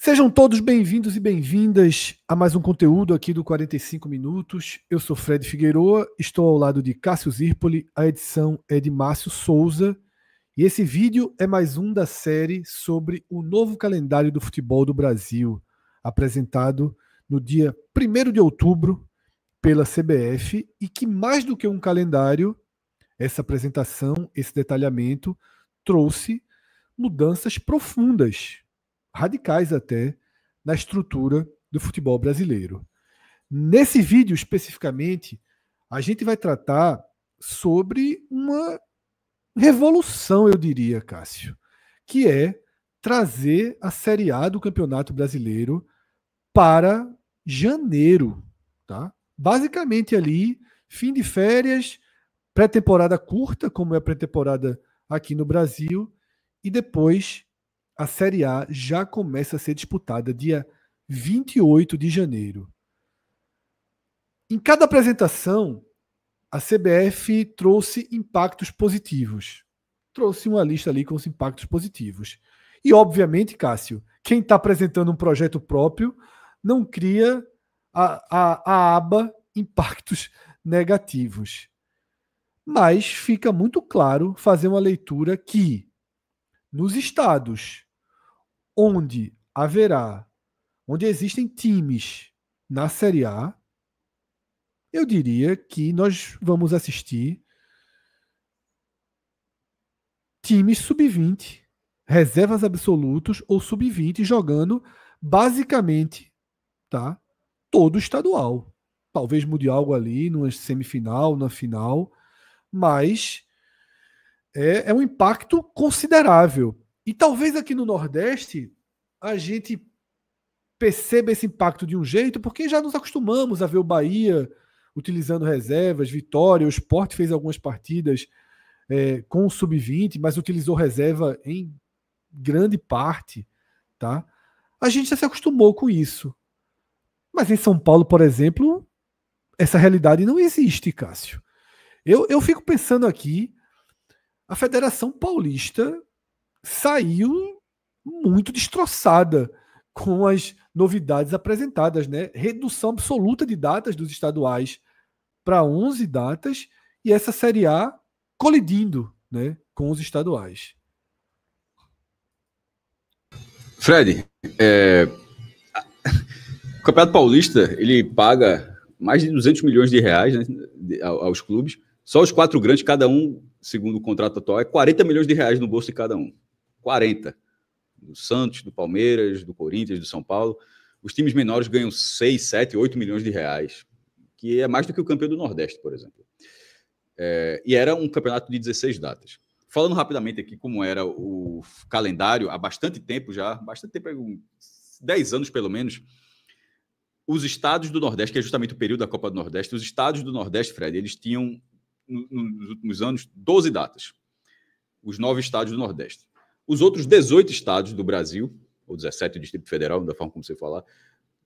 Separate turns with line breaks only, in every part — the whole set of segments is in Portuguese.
Sejam todos bem-vindos e bem-vindas a mais um conteúdo aqui do 45 Minutos. Eu sou Fred Figueroa, estou ao lado de Cássio Zirpoli, a edição é de Márcio Souza, e esse vídeo é mais um da série sobre o novo calendário do futebol do Brasil, apresentado no dia 1º de outubro pela CBF, e que mais do que um calendário, essa apresentação, esse detalhamento, trouxe mudanças profundas, radicais até, na estrutura do futebol brasileiro. Nesse vídeo, especificamente, a gente vai tratar sobre uma revolução, eu diria, Cássio, que é trazer a Série A do Campeonato Brasileiro para janeiro, tá? Basicamente ali, fim de férias, pré-temporada curta, como é a pré-temporada aqui no Brasil, e depois a Série A já começa a ser disputada dia 28 de janeiro. Em cada apresentação, a CBF trouxe impactos positivos. Trouxe uma lista ali com os impactos positivos. E, obviamente, Cássio, quem está apresentando um projeto próprio não cria a aba impactos negativos. Mas fica muito claro fazer uma leitura que, nos estados onde existem times na Série A, eu diria que nós vamos assistir times sub-20, reservas absolutos ou sub-20 jogando basicamente, tá, todo estadual. Talvez mude algo ali numa semifinal, na final, mas é um impacto considerável. E talvez aqui no Nordeste a gente perceba esse impacto de um jeito, porque já nos acostumamos a ver o Bahia utilizando reservas, Vitória, o Sport fez algumas partidas com o Sub-20, mas utilizou reserva em grande parte, tá? A gente já se acostumou com isso. Mas em São Paulo, por exemplo, essa realidade não existe, Cássio. Eu fico pensando aqui, a Federação Paulista saiu muito destroçada com as novidades apresentadas, né? Redução absoluta de datas dos estaduais para 11 datas e essa Série A colidindo, né, com os estaduais.
Fred, o Campeonato Paulista ele paga mais de 200 milhões de reais, né, aos clubes. Só os 4 grandes, cada um, segundo o contrato atual, é 40 milhões de reais no bolso de cada um. 40. Do Santos, do Palmeiras, do Corinthians, do São Paulo. Os times menores ganham 6, 7, 8 milhões de reais, que é mais do que o campeão do Nordeste, por exemplo. E era um campeonato de 16 datas. Falando rapidamente aqui como era o calendário, há bastante tempo já, 10 anos pelo menos, os estados do Nordeste, que é justamente o período da Copa do Nordeste, os estados do Nordeste, Fred, eles tinham, nos últimos anos, 12 datas. Os 9 estados do Nordeste. Os outros 18 estados do Brasil, ou 17 do Distrito Federal, da forma como você falar,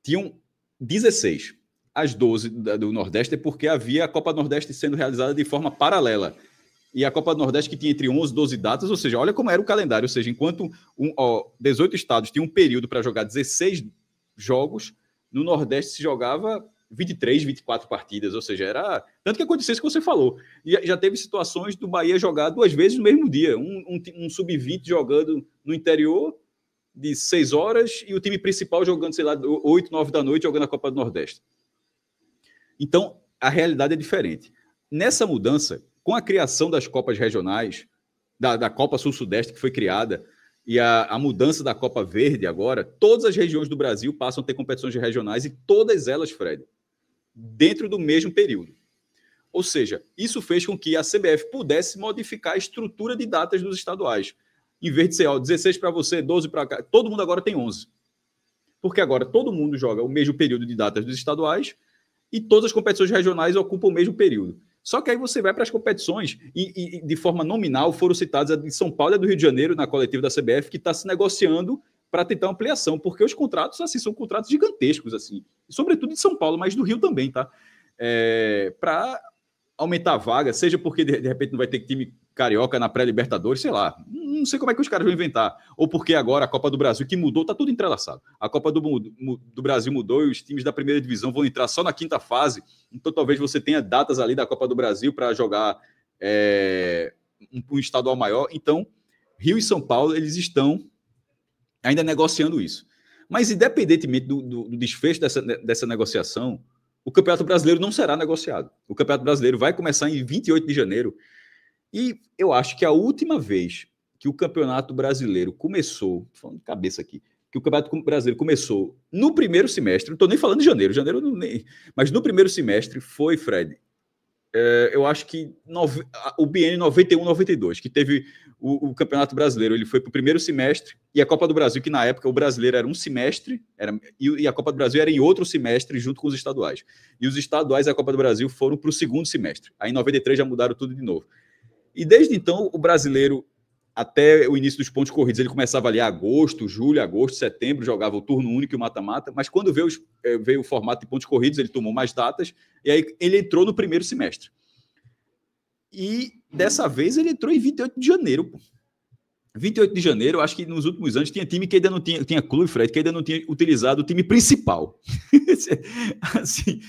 tinham 16. As 12 do Nordeste é porque havia a Copa do Nordeste sendo realizada de forma paralela. E a Copa do Nordeste que tinha entre 11 e 12 datas, ou seja, olha como era o calendário, ou seja, enquanto 18 estados tinham um período para jogar 16 jogos, no Nordeste se jogava 23, 24 partidas, ou seja, era... Tanto que aconteceu isso que você falou. E já teve situações do Bahia jogar 2 vezes no mesmo dia. Um sub-20 jogando no interior de 6 horas e o time principal jogando, sei lá, 8, 9 da noite jogando a Copa do Nordeste. Então, a realidade é diferente. Nessa mudança, com a criação das Copas regionais, da Copa Sul-Sudeste que foi criada, e a mudança da Copa Verde agora, todas as regiões do Brasil passam a ter competições regionais e todas elas, Fred, dentro do mesmo período. Ou seja, isso fez com que a CBF pudesse modificar a estrutura de datas dos estaduais. Em vez de ser 16 para você, 12 para cá, todo mundo agora tem 11. Porque agora todo mundo joga o mesmo período de datas dos estaduais e todas as competições regionais ocupam o mesmo período. Só que aí você vai para as competições e de forma nominal foram citadas a de São Paulo e a do Rio de Janeiro na coletiva da CBF, que está se negociando para tentar ampliação, porque os contratos assim são contratos gigantescos, assim, sobretudo de São Paulo, mas do Rio também, tá? Para aumentar a vaga, seja porque de repente não vai ter time carioca na pré-Libertadores, sei lá. Não sei como é que os caras vão inventar. Ou porque agora a Copa do Brasil, que mudou, tá tudo entrelaçado. A Copa do Brasil mudou e os times da primeira divisão vão entrar só na quinta fase. Então talvez você tenha datas ali da Copa do Brasil para jogar um estadual maior. Então, Rio e São Paulo, eles estão ainda negociando isso. Mas independentemente do desfecho dessa negociação, o Campeonato Brasileiro não será negociado. O Campeonato Brasileiro vai começar em 28 de janeiro. E eu acho que a última vez que o Campeonato Brasileiro começou, falando de cabeça aqui, que o Campeonato Brasileiro começou no primeiro semestre, não estou nem falando de janeiro, mas no primeiro semestre foi, Fred, eu acho que o biênio 91-92, que teve o Campeonato Brasileiro, ele foi para o primeiro semestre, e a Copa do Brasil, que na época o brasileiro era um semestre, e a Copa do Brasil era em outro semestre, junto com os estaduais. E os estaduais e a Copa do Brasil foram para o segundo semestre. Aí em 93 já mudaram tudo de novo. E desde então, o brasileiro, até o início dos pontos corridos, ele começava ali agosto, julho, agosto, setembro, jogava o turno único e o mata-mata, mas quando veio o formato de pontos corridos, ele tomou mais datas, e aí ele entrou no primeiro semestre. E dessa vez ele entrou em 28 de janeiro. Pô. 28 de janeiro, acho que nos últimos anos tinha time que ainda não tinha clube, Fred, que ainda não tinha utilizado o time principal. Assim,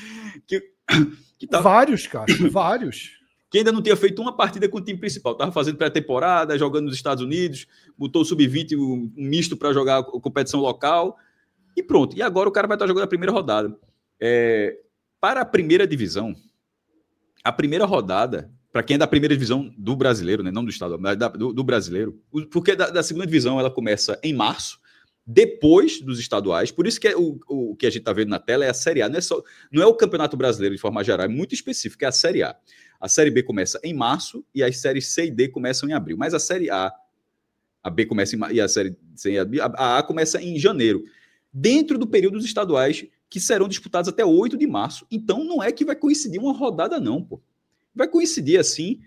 que tá...
Vários, cara, vários.
Que ainda não tinha feito uma partida com o time principal. Estava fazendo pré-temporada, jogando nos Estados Unidos, botou o sub-20 um misto para jogar a competição local e pronto. E agora o cara vai estar jogando a primeira rodada. Para a primeira divisão, a primeira rodada, para quem é da primeira divisão do brasileiro, né, não do estado, mas do brasileiro, porque da segunda divisão ela começa em março, depois dos estaduais, por isso que o que a gente está vendo na tela é a Série A, não é o Campeonato Brasileiro de forma geral, é muito específico, é a Série A. A Série B começa em março e as séries C e D começam em abril. Mas a Série A B começa e a Série C e a A começa em janeiro. Dentro do período dos estaduais, que serão disputados até 8 de março. Então não é que vai coincidir uma rodada, não, pô. Vai coincidir, assim,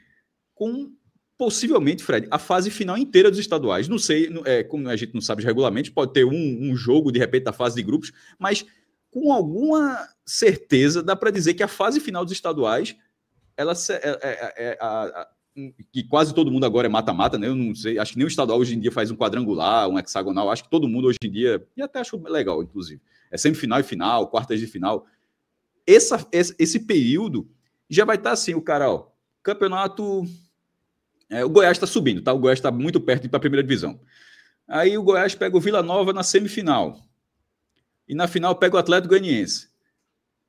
com, possivelmente, Fred, a fase final inteira dos estaduais. Não sei, como a gente não sabe os regulamentos, pode ter um jogo, de repente, da fase de grupos, mas com alguma certeza dá para dizer que a fase final dos estaduais que quase todo mundo agora é mata-mata, né? Eu não sei, acho que nem o estadual hoje em dia faz um quadrangular, um hexagonal, acho que todo mundo hoje em dia, e até acho legal, inclusive, é semifinal e final, quartas de final. Esse período já vai estar assim, o cara, ó, campeonato, o Goiás está subindo, tá? O Goiás está muito perto de ir para a primeira divisão. Aí o Goiás pega o Vila Nova na semifinal, e na final pega o Atlético Goianiense.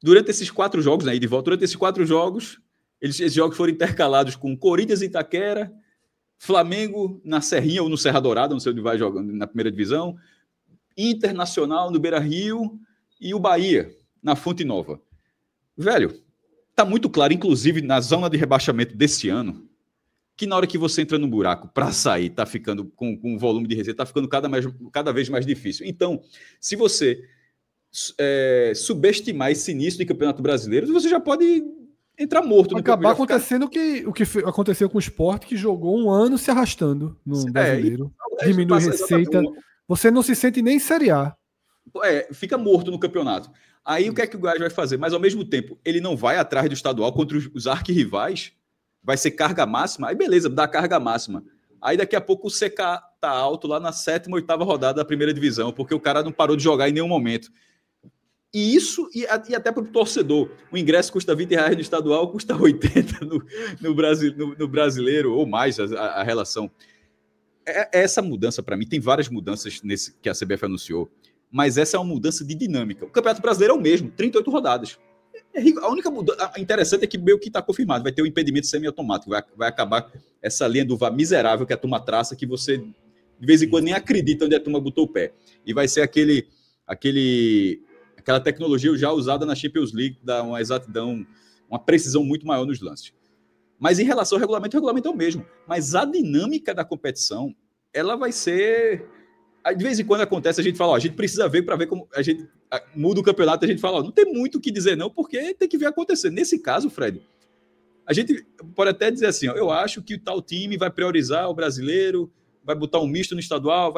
Durante esses 4 jogos, né, de volta, durante esses 4 jogos, esses jogos foram intercalados com Corinthians e Itaquera, Flamengo na Serrinha ou no Serra Dourada, não sei onde vai jogando na primeira divisão, Internacional no Beira-Rio e o Bahia na Fonte Nova. Velho, tá muito claro, inclusive na zona de rebaixamento desse ano, que na hora que você entra no buraco para sair, tá ficando com o volume de receita, tá ficando cada vez mais difícil. Então, se você subestimar esse início de Campeonato Brasileiro, você já pode entrar morto no
acabar acontecendo o que aconteceu com o Sport, que jogou um ano se arrastando no brasileiro. Diminui receita. Você não se sente nem em Série A.
Fica morto no campeonato. Aí o que é que o Goiás vai fazer? Mas ao mesmo tempo, ele não vai atrás do estadual contra os arquirrivais, vai ser carga máxima, aí beleza, dá carga máxima. Aí daqui a pouco o CK tá alto lá na 7ª, 8ª rodada da primeira divisão, porque o cara não parou de jogar em nenhum momento. E isso, e até para o torcedor, o ingresso custa R$20 no estadual, custa 80 no brasileiro, ou mais a relação. Essa mudança, para mim, tem várias mudanças que a CBF anunciou, mas essa é uma mudança de dinâmica. O Campeonato Brasileiro é o mesmo, 38 rodadas. A única mudança interessante é que meio que está confirmado, vai ter um impedimento semiautomático, vai acabar essa linha do VAR miserável que a turma traça, que você, de vez em quando, nem acredita onde a turma botou o pé. E vai ser aquela tecnologia já usada na Champions League, dá uma exatidão, uma precisão muito maior nos lances. Mas em relação ao regulamento, o regulamento é o mesmo. Mas a dinâmica da competição, ela vai ser... De vez em quando acontece, a gente fala, a gente precisa ver para ver como a gente muda o campeonato, a gente fala, não tem muito o que dizer não, porque tem que ver acontecer. Nesse caso, Fred, a gente pode até dizer assim, eu acho que tal time vai priorizar o brasileiro, vai botar um misto no estadual,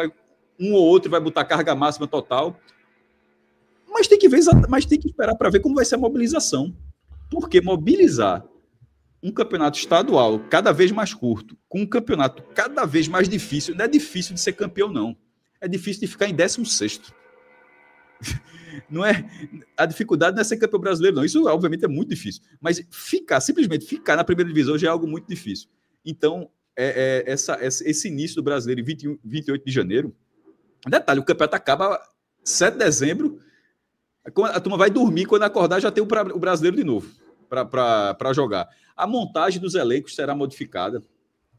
um ou outro vai botar carga máxima total. Mas tem que esperar para ver como vai ser a mobilização. Porque mobilizar um campeonato estadual cada vez mais curto, com um campeonato cada vez mais difícil, não é difícil de ser campeão, não. É difícil de ficar em 16º. Não é, a dificuldade não é ser campeão brasileiro, não. Isso, obviamente, é muito difícil. Mas simplesmente ficar na primeira divisão já é algo muito difícil. Então, esse início do brasileiro em 28 de janeiro, detalhe, o campeonato acaba 7 de dezembro, a turma vai dormir, quando acordar já tem o brasileiro de novo para jogar. A montagem dos elencos será modificada.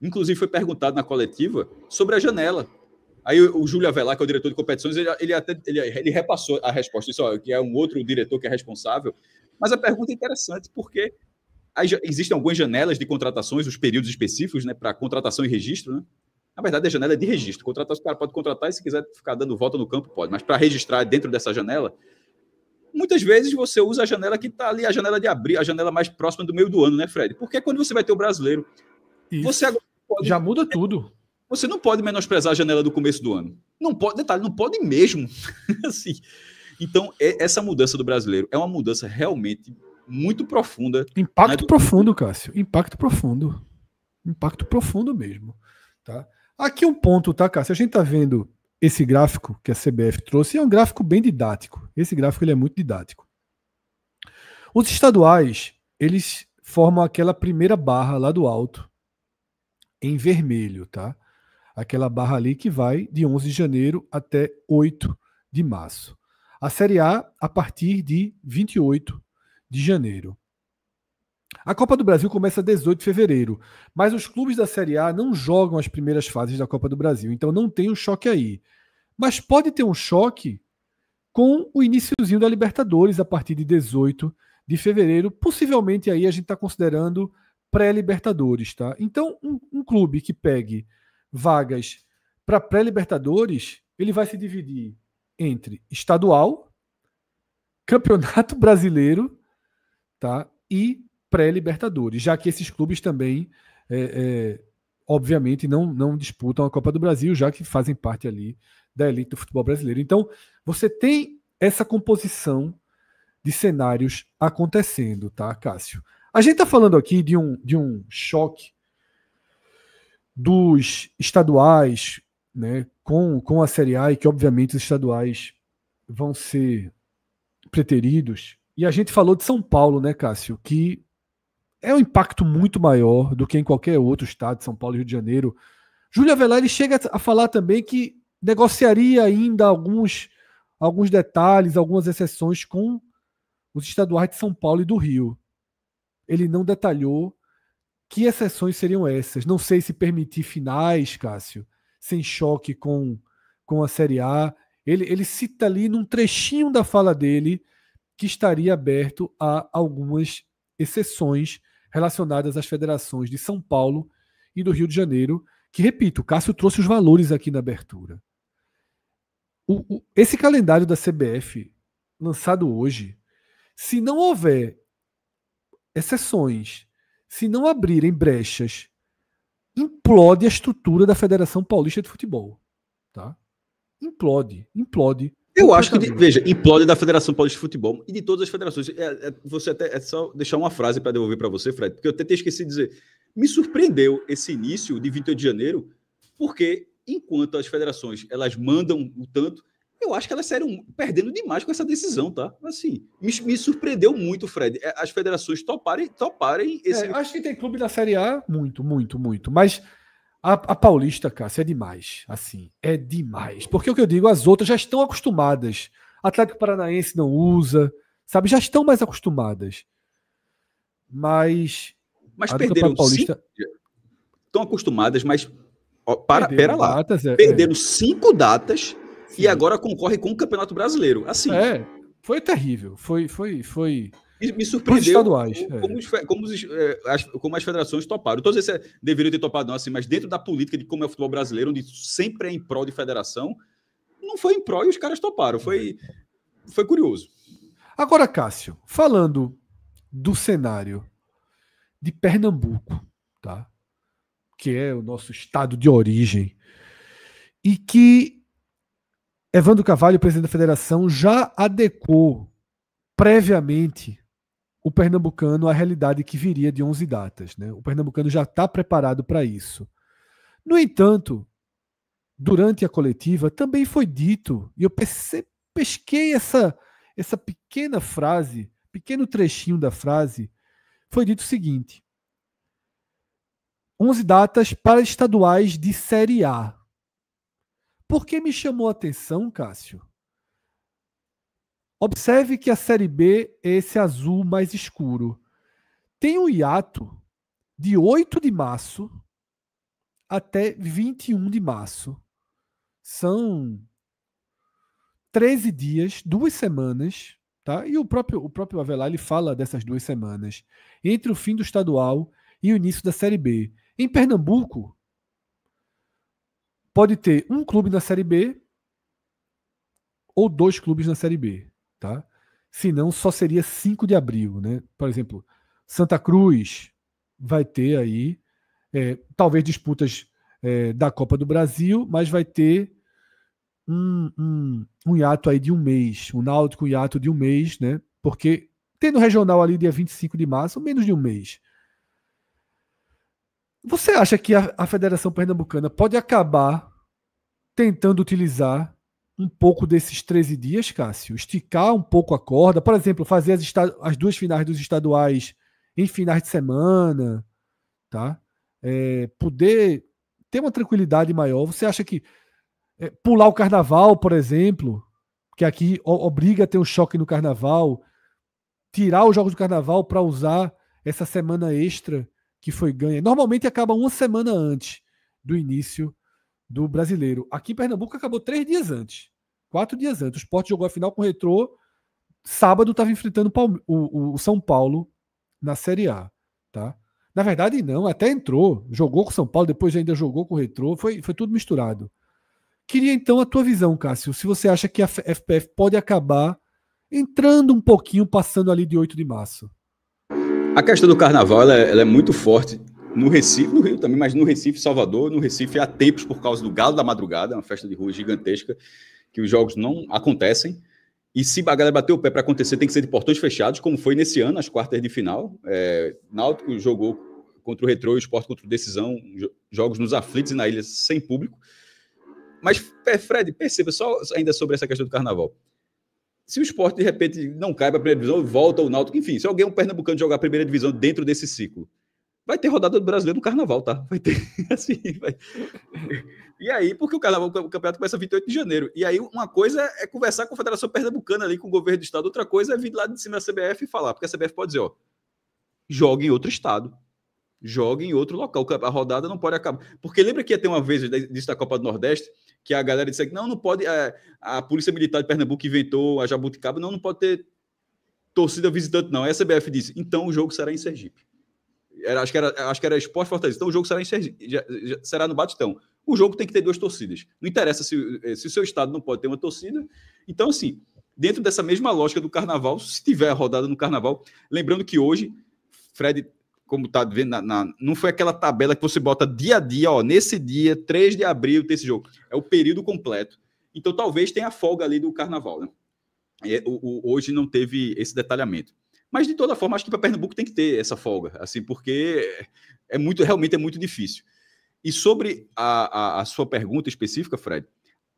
Inclusive, foi perguntado na coletiva sobre a janela. Aí o Júlio Avelar, que é o diretor de competições, ele repassou a resposta, disse, que é um outro diretor que é responsável. Mas a pergunta é interessante, porque existem algumas janelas de contratações, os períodos específicos, né, para contratação e registro, né? Na verdade, a janela é de registro. Contratação, o cara pode contratar e, se quiser ficar dando volta no campo, pode. Mas para registrar dentro dessa janela, muitas vezes você usa a janela que está ali, a janela de abril, a janela mais próxima do meio do ano, né, Fred? Porque quando você vai ter o brasileiro, você agora
pode... Já muda tudo.
Você não pode menosprezar a janela do começo do ano. Não pode, detalhe, não pode mesmo. Assim. Então, essa mudança do brasileiro é uma mudança realmente muito profunda.
Impacto profundo, Cássio. Impacto profundo. Impacto profundo mesmo. Tá? Aqui um ponto, tá, Cássio? A gente tá vendo esse gráfico que a CBF trouxe, é um gráfico bem didático. Esse gráfico ele é muito didático. Os estaduais, eles formam aquela primeira barra lá do alto, em vermelho, tá? Aquela barra ali que vai de 11 de janeiro até 8 de março. A Série A partir de 28 de janeiro. A Copa do Brasil começa 18 de fevereiro, mas os clubes da Série A não jogam as primeiras fases da Copa do Brasil, então não tem um choque aí. Mas pode ter um choque com o iniciozinho da Libertadores a partir de 18 de fevereiro. Possivelmente aí a gente está considerando pré-Libertadores, tá? Então um clube que pegue vagas para pré-Libertadores, ele vai se dividir entre estadual, Campeonato Brasileiro, tá? E pré-Libertadores, já que esses clubes também, obviamente, não disputam a Copa do Brasil, já que fazem parte ali da elite do futebol brasileiro. Então, você tem essa composição de cenários acontecendo, tá, Cássio? A gente está falando aqui de um choque dos estaduais, né, com a Série A, e que obviamente os estaduais vão ser preteridos. E a gente falou de São Paulo, né, Cássio, que é um impacto muito maior do que em qualquer outro estado, São Paulo e Rio de Janeiro. Júlio Avelar ele chega a falar também que negociaria ainda alguns detalhes, algumas exceções com os estaduais de São Paulo e do Rio. Ele não detalhou que exceções seriam essas. Não sei se permitir finais, Cássio, sem choque com a Série A. Ele cita ali num trechinho da fala dele que estaria aberto a algumas exceções relacionadas às federações de São Paulo e do Rio de Janeiro, que, repito, o Cássio trouxe os valores aqui na abertura. Esse calendário da CBF, lançado hoje, se não houver exceções, se não abrirem brechas, implode a estrutura da Federação Paulista de Futebol. Tá? Implode.
Eu acho que, veja, implode da Federação Paulista de Futebol e de todas as federações. Você até, é só deixar uma frase para devolver para você, Fred, porque eu até esqueci de dizer. Me surpreendeu esse início de 28 de janeiro, porque enquanto as federações elas mandam o tanto, eu acho que elas saíram perdendo demais com essa decisão, tá? Assim, me surpreendeu muito, Fred, as federações toparem esse...
acho que tem clube da Série A, muito, mas a Paulista, Cássio, é demais, assim, é demais, porque o que eu digo, as outras já estão acostumadas, Atlético Paranaense não usa, sabe, já estão mais acostumadas, mas
perderam
Paulista...
estão acostumadas, mas pera lá,
datas,
perderam 5 datas. Sim. E agora concorre com o Campeonato Brasileiro. Assim,
foi terrível. Foi.
Me surpreendeu
estaduais,
como as federações toparam. Todos esses deveriam ter topado, não, assim, mas dentro da política de como é o futebol brasileiro, onde sempre é em prol de federação, não foi em prol e os caras toparam. Foi curioso.
Agora, Cássio, falando do cenário de Pernambuco, tá? Que é o nosso estado de origem, e que Evandro Carvalho, presidente da federação, já adequou previamente o Pernambucano a realidade que viria de 11 datas, né? O Pernambucano já está preparado para isso. No entanto, durante a coletiva também foi dito, e eu pesquei essa pequena frase, pequeno trechinho da frase, foi dito o seguinte: 11 datas para estaduais de Série A. Por que me chamou a atenção, Cássio? Observe que a Série B é esse azul mais escuro. Tem um hiato de 8 de março até 21 de março. São 13 dias, 2 semanas, tá? E o próprio Avelar ele fala dessas 2 semanas, entre o fim do estadual e o início da Série B. Em Pernambuco, pode ter um clube na Série B ou 2 clubes na Série B, tá? Senão só seria 5 de abril, né? Por exemplo, Santa Cruz vai ter aí talvez disputas da Copa do Brasil, mas vai ter um hiato aí de um mês, o Náutico, um hiato de um mês, né? Porque tendo regional ali dia 25 de março, menos de um mês. Você acha que a Federação Pernambucana pode acabar tentando utilizar um pouco desses 13 dias, Cássio? Esticar um pouco a corda, por exemplo, fazer as 2 finais dos estaduais em finais de semana, tá? Poder ter uma tranquilidade maior. Você acha que pular o carnaval, por exemplo, que aqui obriga a ter um choque no carnaval, tirar os jogos do carnaval para usar essa semana extra que foi ganha. Normalmente acaba uma semana antes do início do Brasileiro. Aqui em Pernambuco acabou 3 dias antes, 4 dias antes. O Sport jogou a final com o Retrô. Sábado estava enfrentando o São Paulo na Série A, tá? Na verdade, não, até entrou. Jogou com o São Paulo, depois ainda jogou com o Retrô. Foi tudo misturado. Queria então a tua visão, Cássio. Se você acha que a FPF pode acabar entrando um pouquinho, passando ali de 8 de março.
A questão do carnaval ela é muito forte no Recife, no Rio também, mas no Recife, Salvador. No Recife há tempos por causa do Galo da Madrugada, uma festa de rua gigantesca, que os jogos não acontecem. E se a galera bater o pé para acontecer, tem que ser de portões fechados, como foi nesse ano, as quartas de final. Náutico jogou contra o Retrô e o Sport contra o Decisão, jogos nos aflitos e na ilha sem público. Mas, Fred, perceba só ainda sobre essa questão do carnaval. Se o Sport, de repente, não cai para a primeira divisão, volta o Náutico, enfim, se alguém, um pernambucano, jogar a primeira divisão dentro desse ciclo, vai ter rodada do Brasileiro no Carnaval, tá? Vai ter, assim, vai... E aí, porque o campeonato começa 28 de janeiro. E aí, uma coisa é conversar com a Federação Pernambucana ali, com o governo do estado, outra coisa é vir lá de cima da CBF e falar, porque a CBF pode dizer, ó, joga em outro estado, joga em outro local, a rodada não pode acabar. Porque lembra que ia ter uma vez disso da Copa do Nordeste, que a galera disse que não pode, a Polícia Militar de Pernambuco inventou a Jabuticaba, não pode ter torcida visitante, não. Aí a CBF disse, então o jogo será em Sergipe. Acho que era Sport Fortaleza, então o jogo será em Sergipe, será no Batistão. O jogo tem que ter 2 torcidas. Não interessa se o seu estado não pode ter uma torcida. Então, assim, dentro dessa mesma lógica do Carnaval, se tiver a rodada no Carnaval, lembrando que hoje, Fred, como está vendo, não foi aquela tabela que você bota dia a dia, ó, nesse dia, 3 de abril, tem esse jogo. É o período completo. Então, talvez tenha a folga ali do Carnaval, né? Hoje não teve esse detalhamento. Mas, de toda forma, acho que para Pernambuco tem que ter essa folga, assim, porque realmente é muito difícil. E sobre a sua pergunta específica, Fred,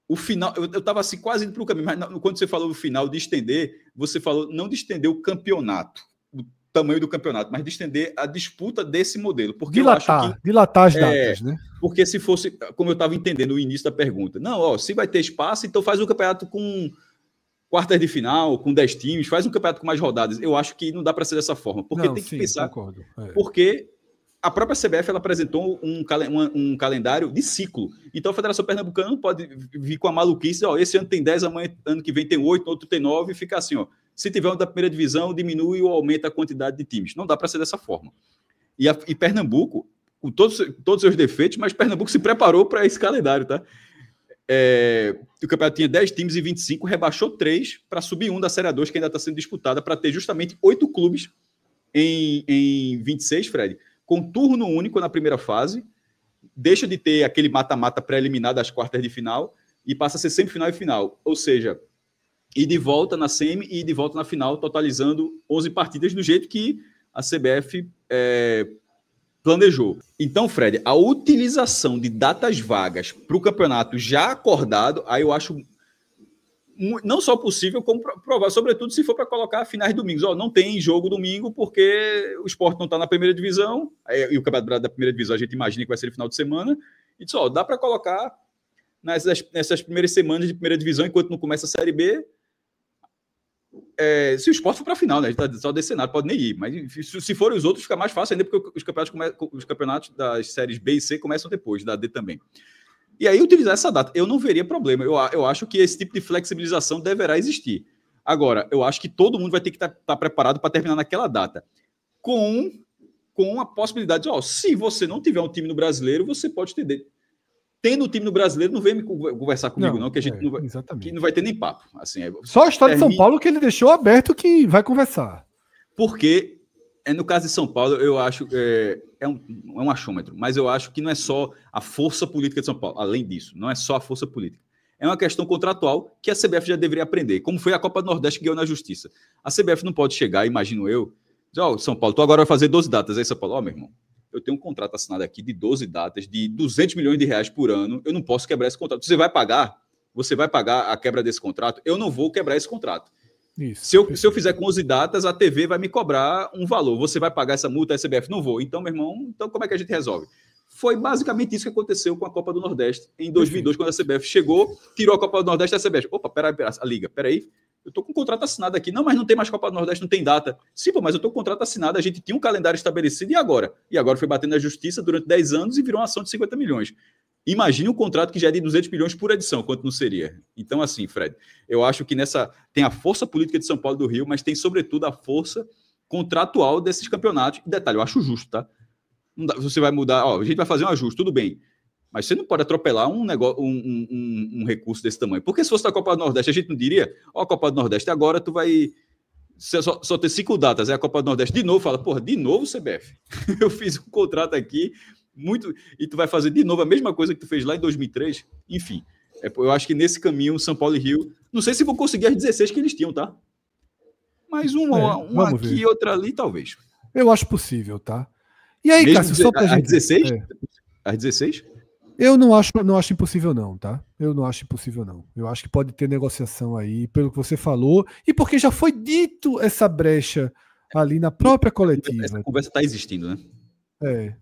o final, eu estava assim, quase indo para o caminho, mas quando você falou no final de estender, você falou não de estender o campeonato, o tamanho do campeonato, mas de estender a disputa desse modelo. Porque
dilatar as datas, né?
Porque se fosse, como eu estava entendendo no início da pergunta, não, ó, se vai ter espaço, então faz um campeonato com quartas de final, com 10 times, faz um campeonato com mais rodadas. Eu acho que não dá para ser dessa forma, porque tem que pensar,
concordo.
Porque a própria CBF ela apresentou um calendário de ciclo. Então a Federação Pernambucana não pode vir com a maluquice, ó, esse ano tem 10, amanhã, ano que vem tem 8, outro tem 9, e ficar assim, ó, se tiver um da primeira divisão, diminui ou aumenta a quantidade de times. Não dá para ser dessa forma. E Pernambuco, com todos os seus defeitos, mas Pernambuco se preparou para esse calendário, tá? O campeonato tinha 10 times e 25, rebaixou 3 para subir 1 da Série A2, que ainda está sendo disputada, para ter justamente 8 clubes em 26, Fred, com turno único na primeira fase, deixa de ter aquele mata-mata pré-eliminar das quartas de final e passa a ser semifinal e final. Ou seja, e de volta na semi e de volta na final, totalizando 11 partidas do jeito que a CBF planejou. Então, Fred, a utilização de datas vagas para o campeonato já acordado, aí eu acho não só possível, como provar, sobretudo se for para colocar finais domingos. Não tem jogo domingo porque o Sport não está na primeira divisão, e o Campeonato da primeira divisão a gente imagina que vai ser no final de semana, e diz, dá para colocar nessas primeiras semanas de primeira divisão, enquanto não começa a Série B, se o Sport for para a final, né? A gente está só desse cenário, pode nem ir, mas se forem os outros, fica mais fácil ainda, porque os campeonatos das séries B e C começam depois, da D também. E aí, utilizar essa data, eu não veria problema. Eu acho que esse tipo de flexibilização deverá existir. Agora, eu acho que todo mundo vai ter que estar preparado para terminar naquela data. Com a possibilidade de, se você não tiver um time no brasileiro, você pode ter. Tendo um time no brasileiro, não vem me conversar comigo, não, que a gente que não vai ter nem papo. Assim,
só a história de São Paulo que ele deixou aberto que vai conversar.
Porque, no caso de São Paulo, eu acho é um achômetro, mas eu acho que não é só a força política de São Paulo. Além disso, não é só a força política. É uma questão contratual que a CBF já deveria aprender, como foi a Copa do Nordeste que ganhou na Justiça. A CBF não pode chegar, imagino eu, dizer, São Paulo, tu agora vai fazer 12 datas. Aí São Paulo, meu irmão, eu tenho um contrato assinado aqui de 12 datas, de 200 milhões de reais por ano, eu não posso quebrar esse contrato. Você vai pagar a quebra desse contrato, eu não vou quebrar esse contrato. Isso, se eu fizer com 11 datas, a TV vai me cobrar um valor. Você vai pagar essa multa, a CBF não vou. Então, meu irmão, como é que a gente resolve? Foi basicamente isso que aconteceu com a Copa do Nordeste em 2002, quando a CBF chegou, tirou a Copa do Nordeste, a CBF, peraí, a Liga, peraí, eu estou com um contrato assinado aqui. Não, mas não tem mais Copa do Nordeste, não tem data. Sim, mas eu estou com um contrato assinado, a gente tinha um calendário estabelecido, e agora? E agora foi batendo na justiça durante 10 anos e virou uma ação de 50 milhões. Imagine um contrato que já é de 200 milhões por edição, quanto não seria? Então, assim, Fred, eu acho que tem a força política de São Paulo e do Rio, mas tem, sobretudo, a força contratual desses campeonatos. E detalhe, eu acho justo, tá? Não dá, você vai mudar, a gente vai fazer um ajuste, tudo bem. Mas você não pode atropelar um recurso desse tamanho. Porque se fosse da Copa do Nordeste, a gente não diria, a Copa do Nordeste agora tu vai só ter 5 datas, é a Copa do Nordeste de novo, fala, de novo CBF. Eu fiz um contrato aqui, e tu vai fazer de novo a mesma coisa que tu fez lá em 2003. Enfim, eu acho que nesse caminho, São Paulo e Rio, não sei se vão conseguir as 16 que eles tinham, tá? Mas um aqui e outra ali, talvez.
Eu acho possível, tá? E aí, mesmo Cássio, só pra gente...
16? As 16?
Eu não acho impossível não, tá? Eu não acho impossível não. Eu acho que pode ter negociação aí, pelo que você falou, e porque já foi dito essa brecha ali na própria coletiva.
Essa conversa está existindo, né?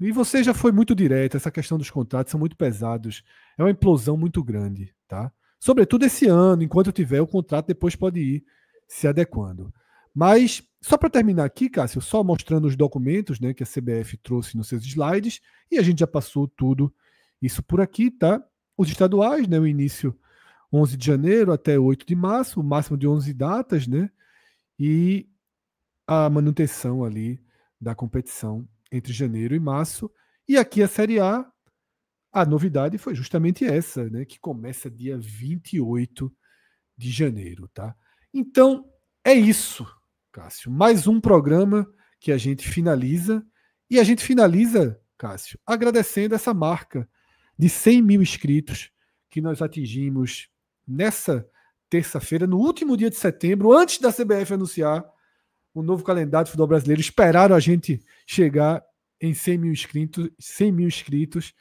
E você já foi muito direto, essa questão dos contratos são muito pesados, é uma implosão muito grande, tá? Sobretudo esse ano, enquanto tiver o contrato, depois pode ir se adequando. Mas, só para terminar aqui, Cássio, só mostrando os documentos, né, que a CBF trouxe nos seus slides, e a gente já passou tudo isso por aqui, tá? Os estaduais, né, o início 11 de janeiro até 8 de março, o máximo de 11 datas, né? E a manutenção ali da competição entre janeiro e março. E aqui a Série A, a novidade foi justamente essa, né, que começa dia 28 de janeiro, tá? Então, é isso, Cássio. Mais um programa que a gente finaliza. E a gente finaliza, Cássio, agradecendo essa marca de 100 mil inscritos que nós atingimos nessa terça-feira, no último dia de setembro, antes da CBF anunciar o novo calendário do futebol brasileiro. Esperaram a gente chegar em 100 mil inscritos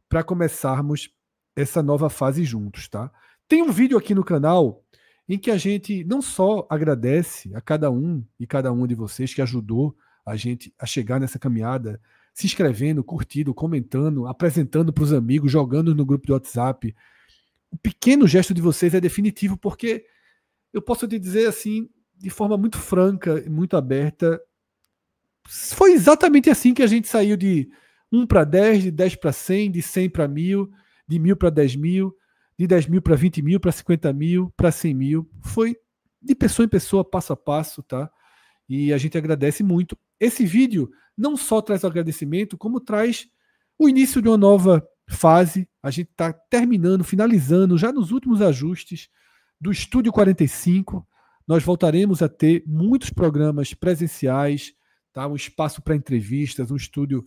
para começarmos essa nova fase juntos, tá? Tem um vídeo aqui no canal em que a gente não só agradece a cada um e cada uma de vocês que ajudou a gente a chegar nessa caminhada, se inscrevendo, curtindo, comentando, apresentando para os amigos, jogando no grupo de WhatsApp. O pequeno gesto de vocês é definitivo, porque eu posso te dizer assim, de forma muito franca e muito aberta, foi exatamente assim que a gente saiu de 1 para 10, de 10 para 100, de 100 para 1000, de 1000 para 10 mil, de 10 mil para 20 mil, para 50 mil, para 100 mil. Foi de pessoa em pessoa, passo a passo, tá? E a gente agradece muito. Esse vídeo não só traz o agradecimento, como traz o início de uma nova fase. A gente está terminando, finalizando, já nos últimos ajustes do Estúdio 45. Nós voltaremos a ter muitos programas presenciais, tá? Um espaço para entrevistas, um estúdio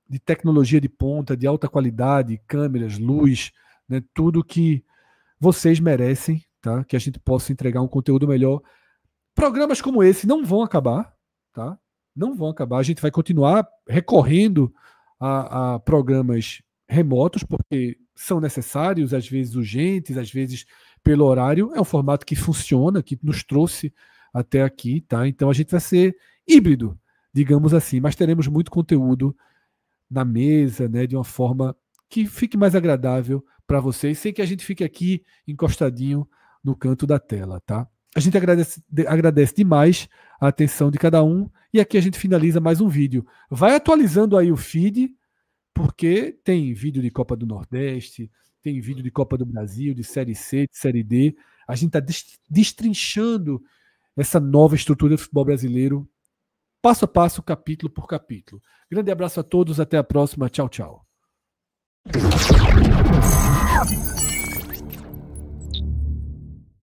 de tecnologia de ponta, de alta qualidade, câmeras, luz, né? Tudo que vocês merecem, tá? Que a gente possa entregar um conteúdo melhor. Programas como esse não vão acabar, tá? Não vão acabar. A gente vai continuar recorrendo a programas remotos, porque são necessários, às vezes urgentes, às vezes pelo horário. É um formato que funciona, que nos trouxe até aqui, tá? Então a gente vai ser híbrido, digamos assim, mas teremos muito conteúdo na mesa, né, de uma forma que fique mais agradável para vocês, sem que a gente fique aqui encostadinho no canto da tela, tá? A gente agradece demais a atenção de cada um e aqui a gente finaliza mais um vídeo. Vai atualizando aí o feed, porque tem vídeo de Copa do Nordeste, tem vídeo de Copa do Brasil, de Série C, de Série D. A gente está destrinchando essa nova estrutura do futebol brasileiro, passo a passo, capítulo por capítulo. Grande abraço a todos, até a próxima. Tchau, tchau.